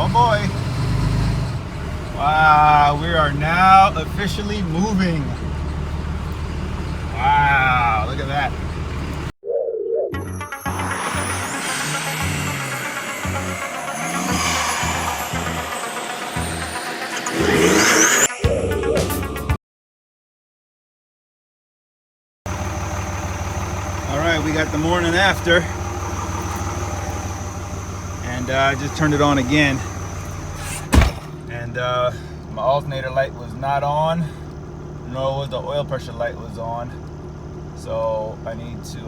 Oh boy. Wow, we are now officially moving. Wow, look at that. All right, we got the morning after. And I just turned it on again. And my alternator light was not on, nor was the oil pressure light was on. So I need to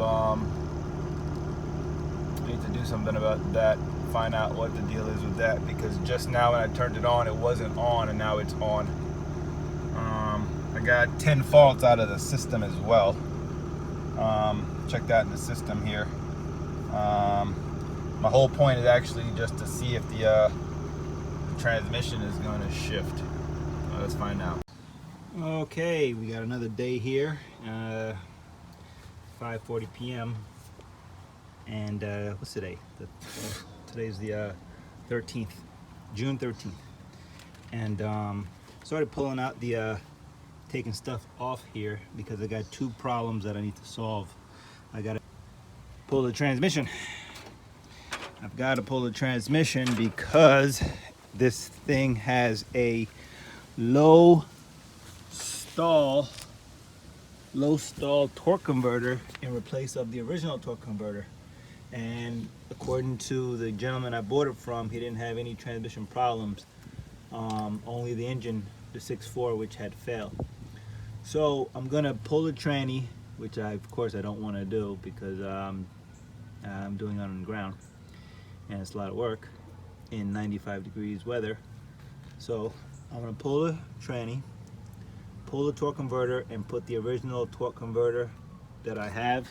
do something about that, find out what the deal is with that, because just now when I turned it on, it wasn't on, and now it's on. I got 10 faults out of the system as well. Check that in the system here. My whole point is actually just to see if the transmission is going to shift. Let's find out. Okay, we got another day here, 5:40 p.m. and what's today? Today's the 13th, June 13th, and started pulling out the taking stuff off here because I got two problems that I need to solve. I got to pull the transmission. I've got to pull the transmission because this thing has a low stall torque converter in place of the original torque converter, and according to the gentleman I bought it from, he didn't have any transmission problems, only the engine, the 6.4, which had failed. So I'm gonna pull the tranny, which of course I don't want to do because I'm doing it on the ground and it's a lot of work in 95 degrees weather. So I'm gonna pull the tranny, pull the torque converter, and put the original torque converter that I have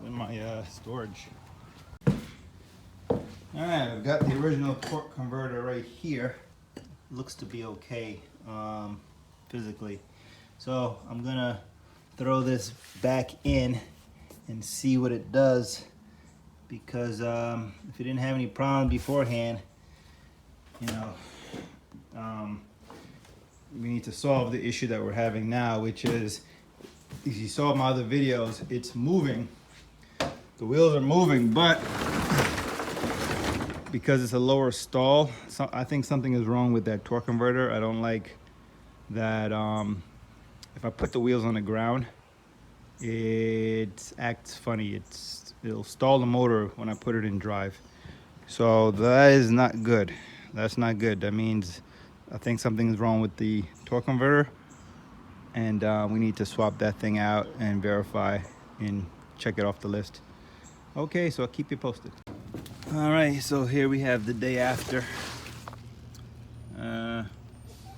in my storage. Alright, I've got the original torque converter right here. Looks to be okay physically. So I'm gonna throw this back in and see what it does, because if it didn't have any problem beforehand, you know, we need to solve the issue that we're having now, which is, if you saw my other videos, it's moving. The wheels are moving, but because it's a lower stall, so I think something is wrong with that torque converter. I don't like that. If I put the wheels on the ground, it acts funny. It'll stall the motor when I put it in drive. So that is not good. That's not good. That means I think something's wrong with the torque converter, and we need to swap that thing out and verify and check it off the list. Okay, so I'll keep you posted. All right, so here we have the day after,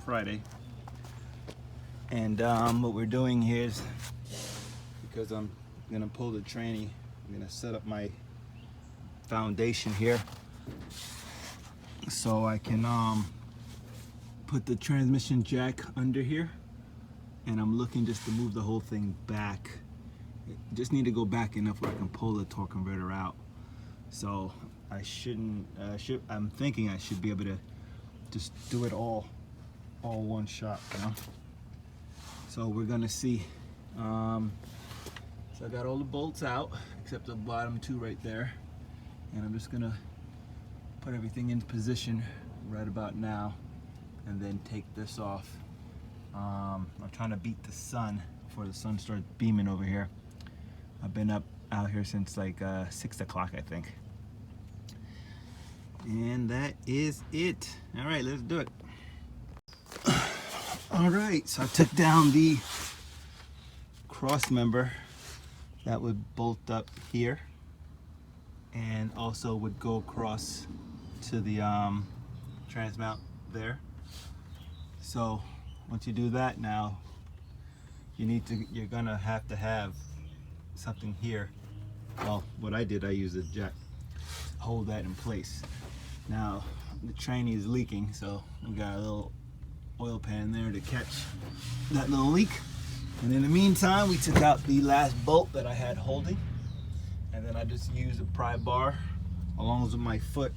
Friday, and what we're doing here is, because I'm gonna pull the tranny, I'm gonna set up my foundation here so I can put the transmission jack under here, and I'm looking just to move the whole thing back. Just need to go back enough where I can pull the torque converter out. So I shouldn't, I'm thinking I should be able to just do it all one shot, you know? So we're gonna see. So I got all the bolts out except the bottom two right there, and I'm just gonna put everything in position right about now and then take this off. I'm trying to beat the sun before the sun starts beaming over here. I've been out here since like 6 o'clock, I think. And that is it. All right, let's do it. All right, so I took down the cross member that would bolt up here and also would go across to the trans mount there. So once you do that, now you're gonna have to have something here. Well, what I did, I used a jack to hold that in place. Now the tranny is leaking, so we got a little oil pan there to catch that little leak. And in the meantime, we took out the last bolt that I had holding, and then I just used a pry bar along with my foot,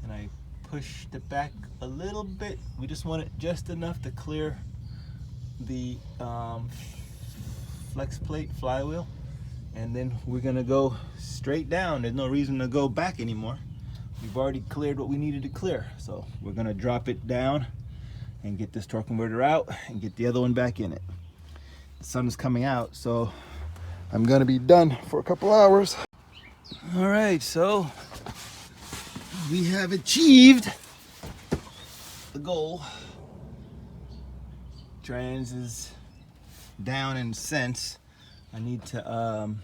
and I pushed it back a little bit. We just want it just enough to clear the flex plate flywheel, and then we're gonna go straight down. There's no reason to go back anymore. We've already cleared what we needed to clear, so we're gonna drop it down and get this torque converter out and get the other one back in it. The sun is coming out, so I'm gonna be done for a couple hours. All right, so we have achieved the goal. Trans is down in sense. I need to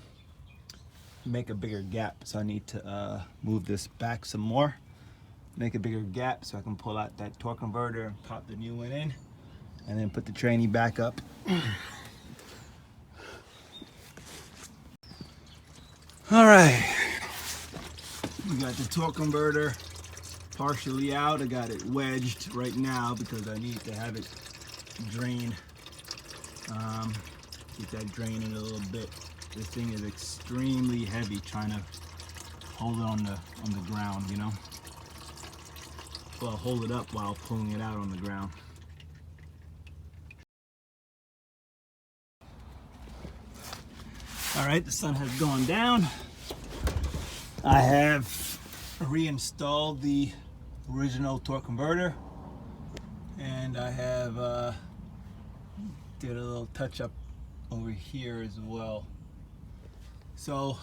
make a bigger gap, so I need to move this back some more, make a bigger gap so I can pull out that torque converter and pop the new one in, and then put the tranny back up. All right, we got the torque converter partially out. I got it wedged right now because I need to have it drain. Keep that draining a little bit. This thing is extremely heavy, trying to hold it on the ground, you know. Well, hold it up while pulling it out on the ground. All right, the sun has gone down. I have reinstalled the original torque converter, and I have did a little touch up over here as well. So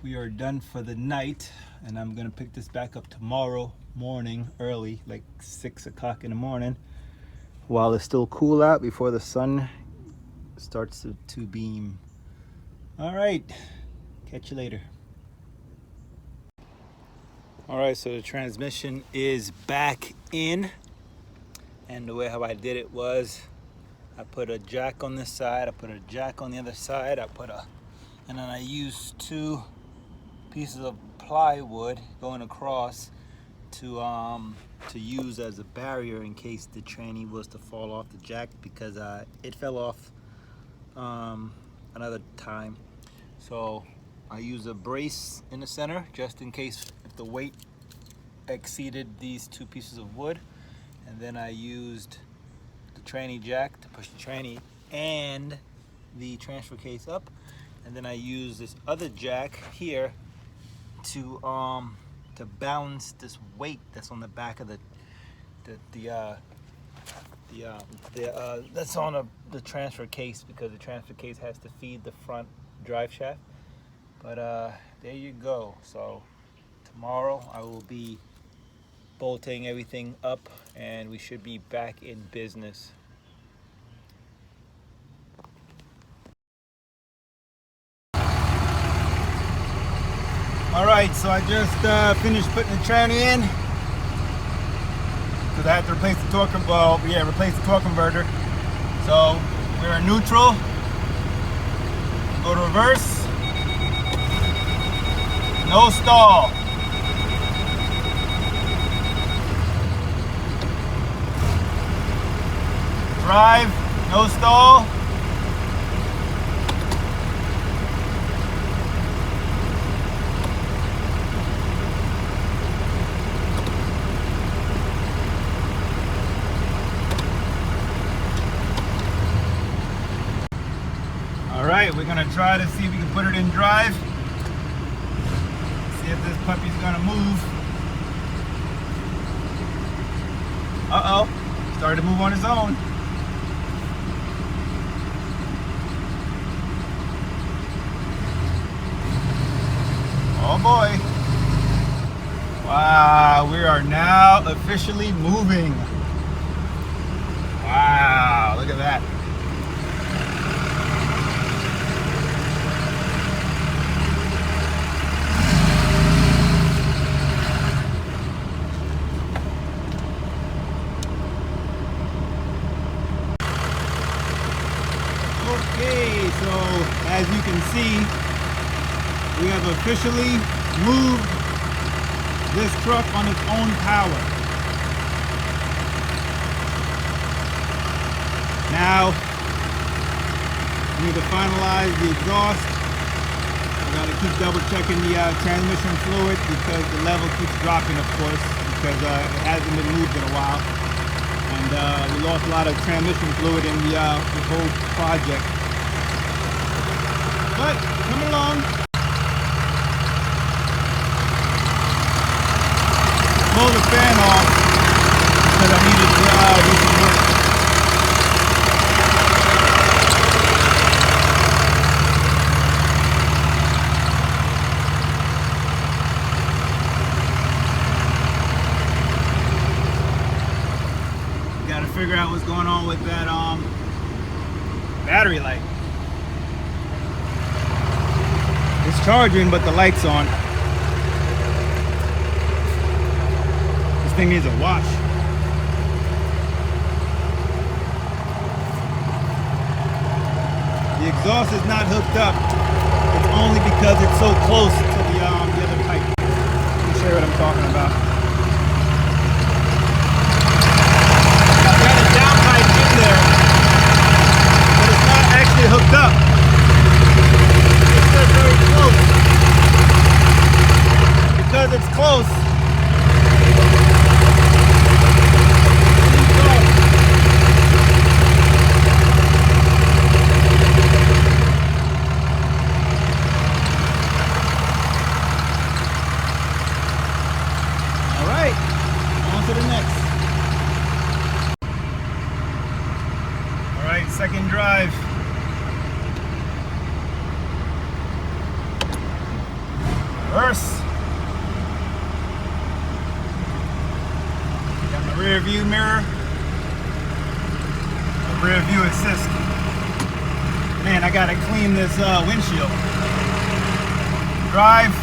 we are done for the night, and I'm gonna pick this back up tomorrow morning early, like 6 o'clock in the morning, while it's still cool out before the sun starts to beam. All right, catch you later. All right, so the transmission is back in, and the way how I did it was I put a jack on this side, I put a jack on the other side, and then I used 2 pieces of plywood going across to use as a barrier in case the tranny was to fall off the jack, because it fell off another time. So I use a brace in the center just in case if the weight exceeded these 2 pieces of wood, and then I used the tranny jack to push the tranny and the transfer case up, and then I used this other jack here to balance this weight that's on the back of that's on the transfer case, because the transfer case has to feed the front drive shaft. But there you go. So tomorrow I will be bolting everything up, and we should be back in business. All right, so I just finished putting the tranny in, because I had to replace the torque converter. So we're in neutral. Go to reverse. No stall. Drive, no stall. All right, we're gonna try to see if we can put it in drive. See if this puppy's gonna move. Uh-oh, started to move on his own. Oh boy. Wow, we are now officially moving. Wow, look at that. Okay, so as you can see, we have officially moved this truck on its own power. Now, we need to finalize the exhaust to keep double checking the transmission fluid because the level keeps dropping, of course, because it hasn't been moved in a while. And we lost a lot of transmission fluid in the whole project. But coming along. Blow the fan off because I needed to do some work. Got to figure out what's going on with that battery light. It's charging, but the light's on. This thing needs a wash. The exhaust is not hooked up. It's only because it's so close to the other pipe. Let me show you what I'm talking about. I've got a down pipe in there, but it's not actually hooked up. It's just very close. Because it's close. Second drive. Reverse. Got my rear view mirror. The rear view assist. Man, I gotta clean this windshield. Drive.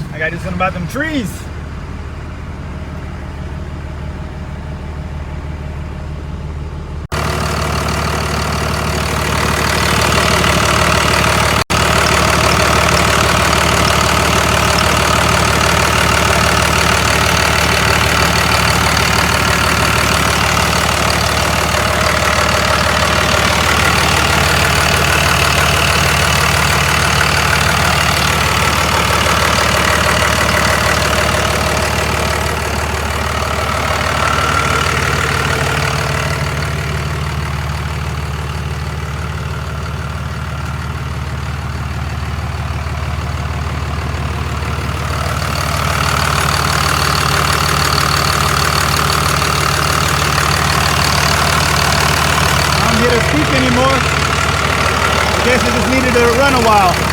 I gotta do something about them trees. Anymore. I guess it just needed to run a while.